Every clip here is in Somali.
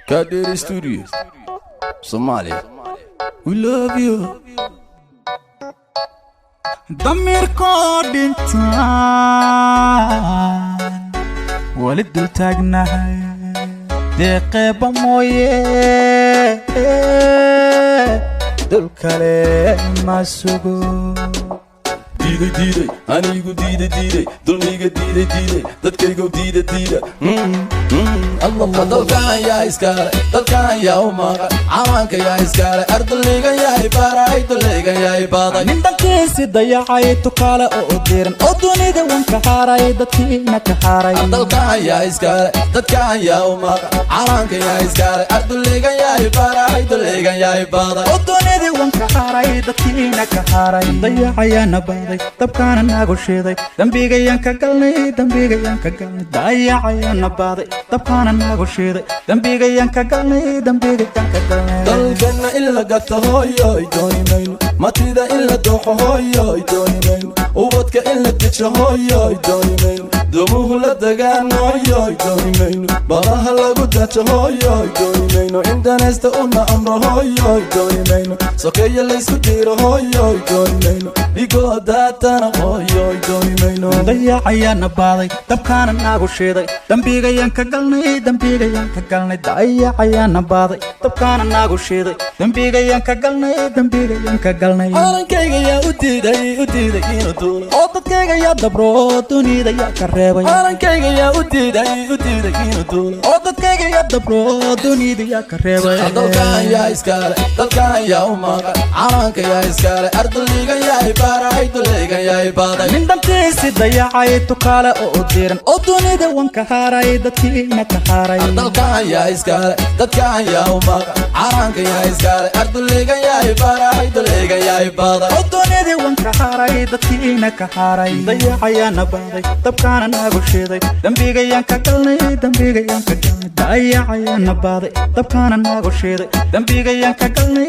Kader Studio, Somalia. We love you. ضميركو دينتان ولد تاجناها دقيبة مويه دول كلام ما سوقو Diide, anigu diide, dulmiga diide, dadkaygu diide. Allah dalkan yaa iskale, dalkan yaa umaqa, cawanka yaa iskale, ardayga yaa ibaray, dulliga yaa ibaday. nin dalkiisi dayacay tukaale oo diran oo dunida wanka haaray dadkiina ka haaray. Dalkan yaa iskale, dadkan yaa umaqa, cawanka yaa iskale, ardayga yaa ibaray, dulliga yaa ibaday. oo dunida wanka haaray dadkiina ka haaray. Dayacayana baaday dabkaana nagu shiiday dambigayan ka galnay dayacayana baaday dabkaana nagu shiiday dambigayan ka galnay dalkana illa gata hooyoy dooni mayno matida illa dooxo hooyoy dooni mayno ubadka illa dejo hooyoy dooni mayno dumuhu la dagaan hooyoy dooni mayno badaha lagu dajo hooyoy dooni mayno indanaysta una amro hooyoy dooni mayno sokeeya laysku diiro hooyoy dooni mayno igoo daatana hooyoy dooni mayno dayacayana baaday dabkaana nagu shiiday dambigayan ka galnay dayacayana baaday dabkaana nagu shiiday dambigayan ka galnay calankayga yaa u diiday inuu duulo oo dadkayga yaa dabro dunida yaa ka reebay calankayga yaa u diiday inuu duulo oo dadkayga yaa dabro dunida yaa ka reebay dalkan yaa iskale dalkan yaa umaqa calanka yaa iskale ardayga yaa ibaray dulliga yaa ibaday nin dalkiisi dayacay tukaale oo diran oo dunida wanka haaray dadkiina ka haaray dalkan yaa iskale dadkan yaa umaqa calanka yaa iskale ardayga yaa ibaray dulliga yaa ibaday oo dunida wanka haaray dadkiina ka haaray dayacayana baaday dabkaana nagu shiiday dambigayan ka galnay dayacayana baaday dabkaana nagu shiiday dambigayan ka galnay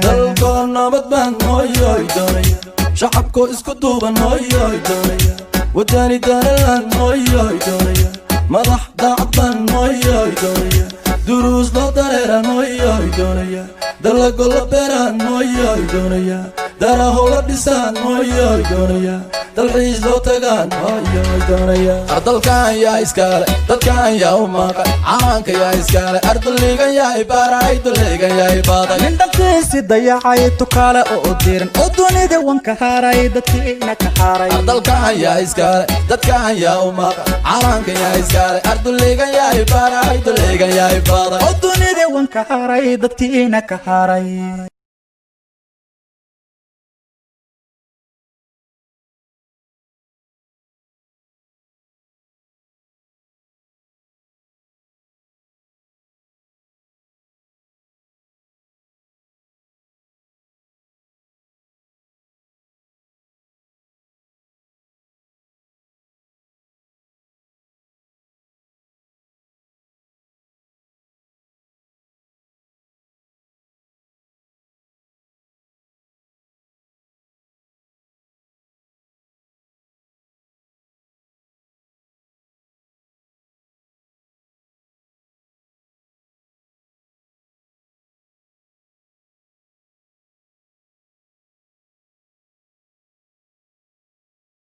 dalkoo nabad baan hooyoy doonaya shacabkoo isku duuban hooyoy doonaya wadani danalan hooyoy doonaya madax daacad baan hooyoy doonaya duruus loo dareeran hooyoy doonaya dalago la beeraan hooyoy doonaya daraho la dhisaan hooyoy doonaya dalxiis loo tagaan hooyoy doonaya dalkan yaa iskale dadkan yaa umaqa calanka yaa iskale ardayga yaa ibaray dulliga yaa ibaday nin dalkiisi dayacay tukaale oo diran oo dunida wanka haaray dadkiina ka haaray dalkan yaa iskale dadkan yaa umaqa calanka yaa iskale ardayga yaa ibaray dulliga yaa ibaday oo dunida wanka haaray dadkiina ka haaray